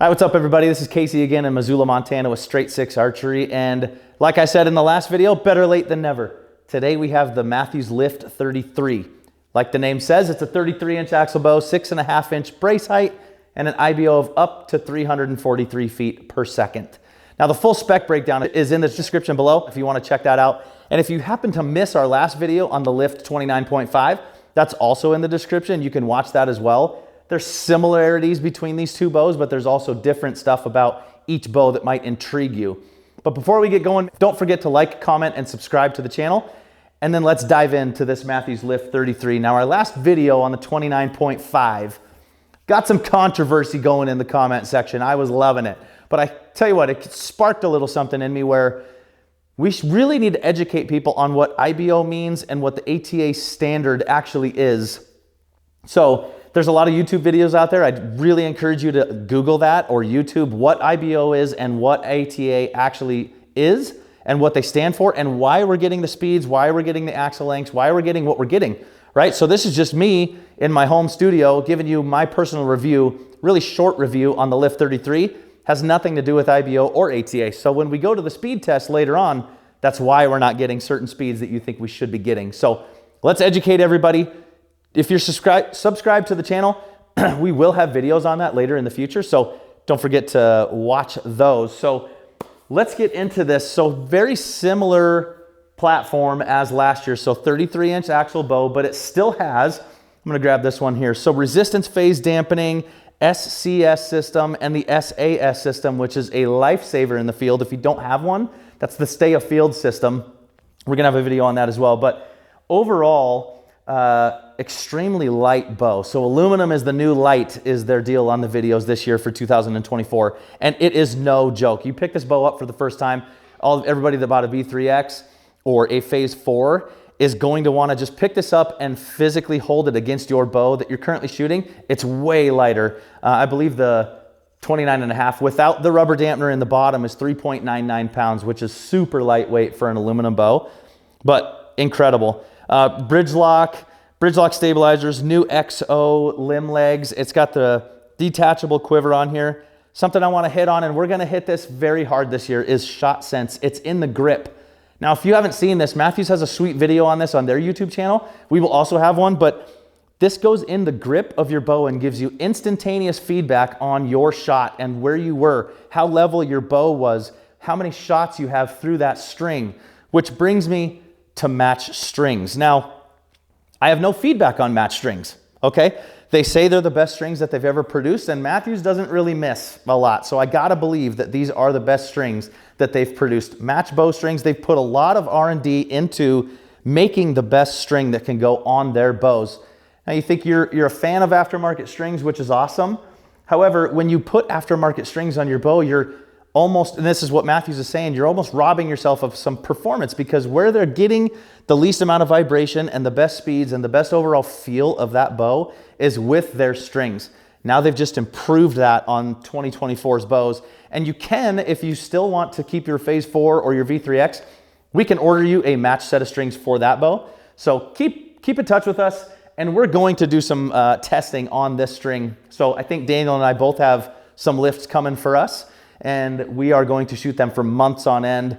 Hi, what's up everybody? This is Casey again in Missoula, Montana with Straight 6 Archery. And like I said in the last video, better late than never. Today we have the Mathews Lift 33. Like the name says, it's a 33-inch axle bow, 6.5-inch brace height, and an IBO of up to 343 feet per second. Now the full spec breakdown is in the description below if you want to check that out. And if you happen to miss our last video on the Lift 29.5, that's also in the description. You can watch that as well. There's similarities between these two bows, but there's also different stuff about each bow that might intrigue you. But before we get going, don't forget to like, comment, and subscribe to the channel. And then let's dive into this Mathews Lift 33. Now our last video on the 29.5 got some controversy going in the comment section. I was loving it. But I tell you what, it sparked a little something in me where we really need to educate people on what IBO means and what the ATA standard actually is. So there's a lot of YouTube videos out there. I'd really encourage you to Google that or YouTube what IBO is and what ATA actually is and what they stand for and why we're getting the speeds, why we're getting the axle lengths, why we're getting what we're getting, right? So this is just me in my home studio giving you my personal review, really short review on the Lift 33. Has nothing to do with IBO or ATA. So when we go to the speed test later on, that's why we're not getting certain speeds that you think we should be getting. So let's educate everybody. If you're subscribed to the channel, we will have videos on that later in the future. So don't forget to watch those. So let's get into this. So very similar platform as last year. So 33-inch axle bow, but it still has, I'm gonna grab this one here. So resistance phase dampening, SCS system, and the SAS system, which is a lifesaver in the field. If you don't have one, that's the stay of field system. We're gonna have a video on that as well. But overall, extremely light bow. So aluminum is the new light is their deal on the videos this year for 2024. And it is no joke. You pick this bow up for the first time, everybody that bought a V3X or a Phase 4 is going to want to just pick this up and physically hold it against your bow that you're currently shooting. It's way lighter. I believe the 29.5 without the rubber dampener in the bottom is 3.99 pounds, which is super lightweight for an aluminum bow, but incredible. Bridge lock stabilizers, new XO limb legs. It's got the detachable quiver on here. Something I want to hit on, and we're going to hit this very hard this year, is shot sense. It's in the grip. Now, if you haven't seen this, Mathews has a sweet video on this on their YouTube channel. We will also have one, but this goes in the grip of your bow and gives you instantaneous feedback on your shot and where you were, how level your bow was, how many shots you have through that string, which brings me to match strings. Now, I have no feedback on match strings, okay? They say they're the best strings that they've ever produced, and Mathews doesn't really miss a lot. So I gotta believe that these are the best strings that they've produced. Match bow strings, they've put a lot of R&D into making the best string that can go on their bows. Now you think you're a fan of aftermarket strings, which is awesome. However, when you put aftermarket strings on your bow, you're almost, and this is what Mathews is saying, you're almost robbing yourself of some performance, because where they're getting the least amount of vibration and the best speeds and the best overall feel of that bow is with their strings. Now they've just improved that on 2024's bows. And you can, if you still want to keep your Phase 4 or your V3X, we can order you a match set of strings for that bow. So keep in touch with us, and we're going to do some testing on this string. So I think Daniel and I both have some lifts coming for us, and we are going to shoot them for months on end,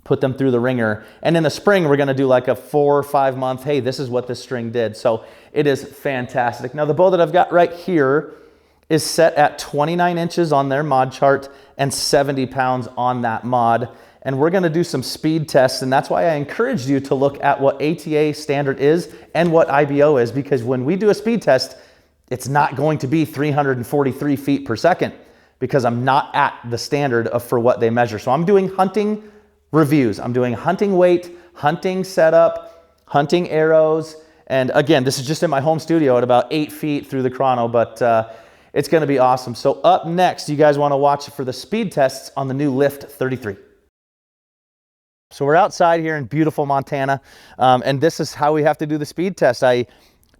put them through the ringer. And in the spring, we're gonna do like a 4 or 5 month, hey, this is what this string did. So it is fantastic. Now the bow that I've got right here is set at 29 inches on their mod chart and 70 pounds on that mod. And we're gonna do some speed tests, and that's why I encouraged you to look at what ATA standard is and what IBO is, because when we do a speed test, it's not going to be 343 feet per second, because I'm not at the standard for what they measure. So I'm doing hunting reviews. I'm doing hunting weight, hunting setup, hunting arrows. And again, this is just in my home studio at about 8 feet through the chrono, but it's gonna be awesome. So up next, you guys wanna watch for the speed tests on the new Lift 33. So we're outside here in beautiful Montana, and this is how we have to do the speed test. I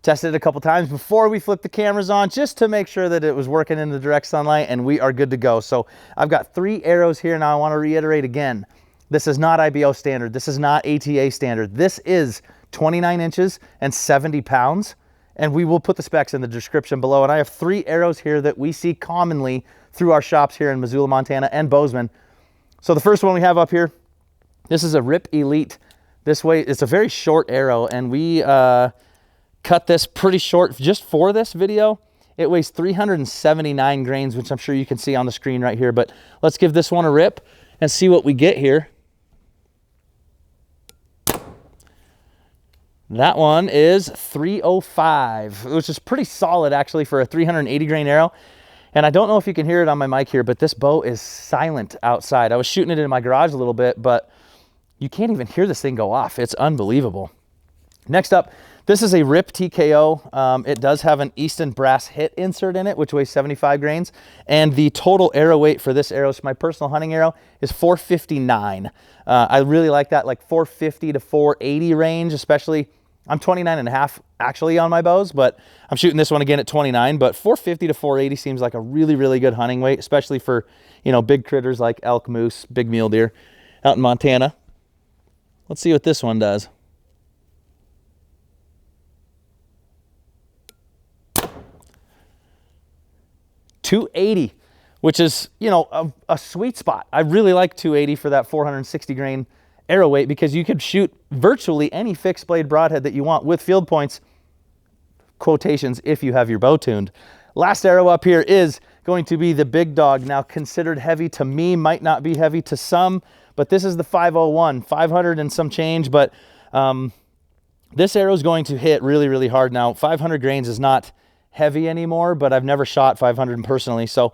tested it a couple times before we flipped the cameras on just to make sure that it was working in the direct sunlight, and we are good to go. So I've got 3 arrows here. Now I want to reiterate again, this is not IBO standard. This is not ATA standard. This is 29 inches and 70 pounds. and we will put the specs in the description below. And I have 3 arrows here that we see commonly through our shops here in Missoula, Montana and Bozeman. So the first one we have up here, this is a Rip Elite. This way, it's a very short arrow, and we cut this pretty short just for this video. It weighs 379 grains, which I'm sure you can see on the screen right here, but let's give this one a rip and see what we get here. That one is 305, which is pretty solid actually for a 380 grain arrow. And I don't know if you can hear it on my mic here, but this bow is silent outside. I was shooting it in my garage a little bit, but you can't even hear this thing go off. It's unbelievable. Next up, this is a Rip TKO. It does have an Easton brass hit insert in it, which weighs 75 grains. And the total arrow weight for this arrow, so my personal hunting arrow, is 459. I really like that, like 450 to 480 range, especially. I'm 29.5 actually on my bows, but I'm shooting this one again at 29, but 450 to 480 seems like a really, really good hunting weight, especially for, you know, big critters like elk, moose, big mule deer out in Montana. Let's see what this one does. .280, which is, you know, a sweet spot. I really like 280 for that 460 grain arrow weight, because you could shoot virtually any fixed blade broadhead that you want with field points, quotations, if you have your bow tuned. Last arrow up here is going to be the big dog. Now, considered heavy to me, might not be heavy to some, but this is the 501, 500 and some change, but this arrow is going to hit really, really hard. Now, 500 grains is not heavy anymore, but I've never shot 500 personally. So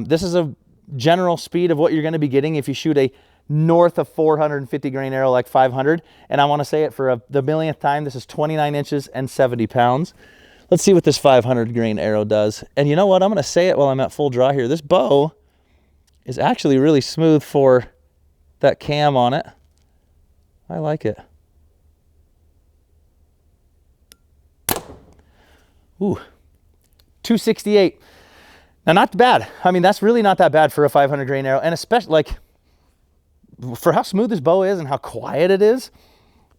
this is a general speed of what you're going to be getting if you shoot a north of 450 grain arrow like 500. And I want to say it for the millionth time, this is 29 inches and 70 pounds. Let's see what this 500 grain arrow does. And you know what? I'm going to say it while I'm at full draw here. This bow is actually really smooth for that cam on it. I like it. Ooh, 268. Now, not bad. I mean, that's really not that bad for a 500 grain arrow, and especially like for how smooth this bow is and how quiet it is,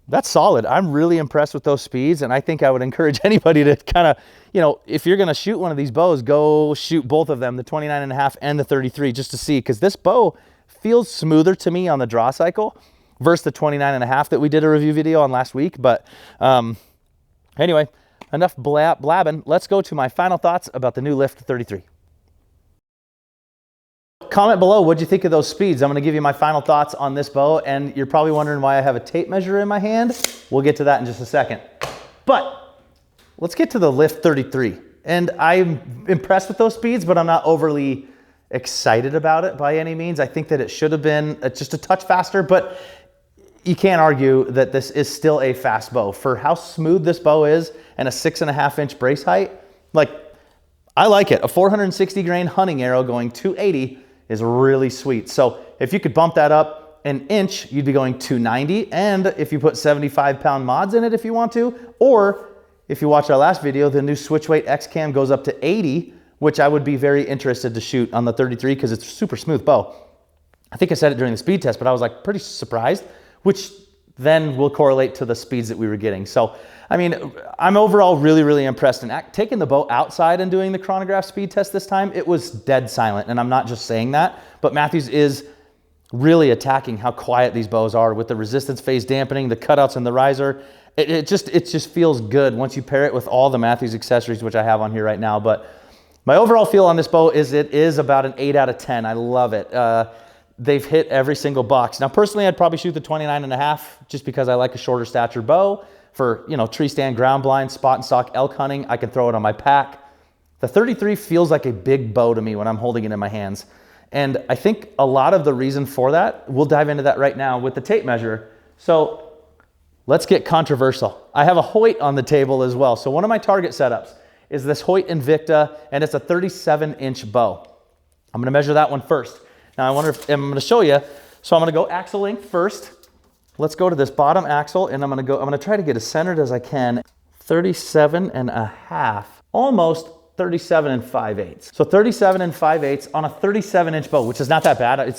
that's solid. I'm really impressed with those speeds, and I think I would encourage anybody to kind of, you know, if you're going to shoot one of these bows, go shoot both of them, the 29.5 and the 33, just to see, because this bow feels smoother to me on the draw cycle versus the 29.5 that we did a review video on last week. But anyway, enough blabbing. Let's go to my final thoughts about the new Lift 33. Comment below, what'd you think of those speeds? I'm going to give you my final thoughts on this bow, and you're probably wondering why I have a tape measure in my hand. We'll get to that in just a second. But let's get to the Lift 33. And I'm impressed with those speeds, but I'm not overly excited about it by any means. I think that it should have been just a touch faster, but you can't argue that this is still a fast bow. For how smooth this bow is and a 6.5 inch brace height, like, I like it. A 460 grain hunting arrow going 280 is really sweet. So if you could bump that up an inch, you'd be going 290. And if you put 75 pound mods in it if you want to, or if you watch our last video, the new SWITCHWEIGHT X Cam goes up to 80, which I would be very interested to shoot on the 33 because it's a super smooth bow. I think I said it during the speed test, but I was like pretty surprised, which then will correlate to the speeds that we were getting. So, I mean, I'm overall really, really impressed. And taking the bow outside and doing the Chronograph speed test this time, it was dead silent. And I'm not just saying that, but Mathews is really attacking how quiet these bows are with the resistance phase dampening, the cutouts and the riser. It just feels good once you pair it with all the Mathews accessories, which I have on here right now. But my overall feel on this bow is it is about an 8 out of 10. I love it. They've hit every single box. Now, personally, I'd probably shoot the 29.5 just because I like a shorter stature bow. For, you know, tree stand, ground blind, spot and stock elk hunting, I can throw it on my pack. The 33 feels like a big bow to me when I'm holding it in my hands. And I think a lot of the reason for that, we'll dive into that right now with the tape measure. So let's get controversial. I have a Hoyt on the table as well. So one of my target setups is this Hoyt Invicta, and it's a 37-inch bow. I'm gonna measure that one first. Now I wonder if I'm gonna show you. So I'm gonna go axle length first. Let's go to this bottom axle, and I'm gonna try to get as centered as I can. 37.5, almost 37 5/8. So 37 5/8 on a 37-inch bow, which is not that bad.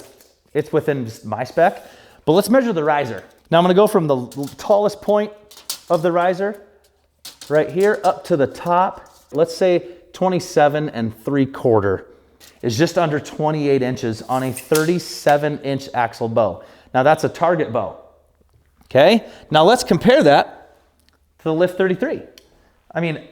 It's within my spec. But let's measure the riser. Now I'm gonna go from the tallest point of the riser right here up to the top, let's say 27 3/4 is just under 28 inches on a 37-inch axle bow. Now that's a target bow, okay? Now let's compare that to the Lift 33. I mean,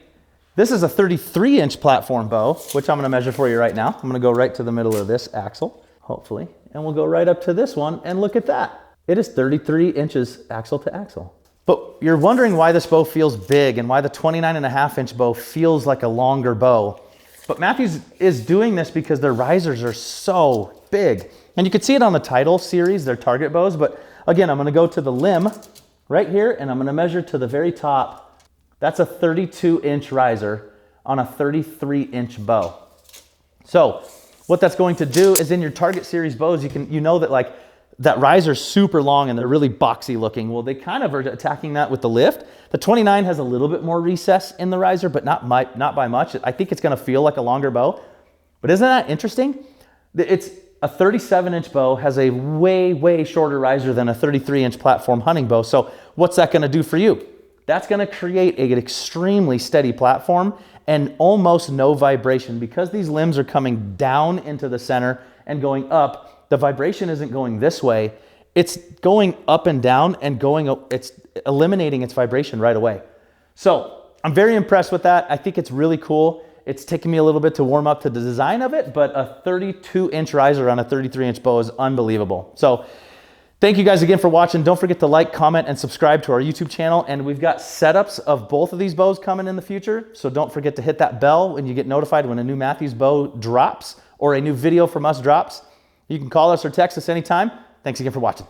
this is a 33-inch platform bow, which I'm gonna measure for you right now. I'm gonna go right to the middle of this axle, hopefully, and we'll go right up to this one, and look at that. It is 33 inches axle to axle. But you're wondering why this bow feels big and why the 29.5-inch bow feels like a longer bow. But Mathews is doing this because their risers are so big. And you can see it on the Title series, their target bows. But again, I'm gonna go to the limb right here, and I'm gonna measure to the very top. That's a 32-inch riser on a 33-inch bow. So what that's going to do is in your target series bows, you know that like that riser's super long and they're really boxy looking. Well, they kind of are attacking that with the Lift. The 29 has a little bit more recess in the riser, but not by much. I think it's gonna feel like a longer bow. But isn't that interesting? It's a 37-inch bow has a way, way shorter riser than a 33-inch platform hunting bow. So what's that gonna do for you? That's gonna create an extremely steady platform and almost no vibration. Because these limbs are coming down into the center and going up, the vibration isn't going this way. It's going up and down and it's eliminating its vibration right away. So I'm very impressed with that. I think it's really cool. It's taken me a little bit to warm up to the design of it, but a 32-inch riser on a 33-inch bow is unbelievable. So thank you guys again for watching. Don't forget to like, comment, and subscribe to our YouTube channel. And we've got setups of both of these bows coming in the future. So don't forget to hit that bell when you get notified when a new Mathews bow drops or a new video from us drops. You can call us or text us anytime. Thanks again for watching.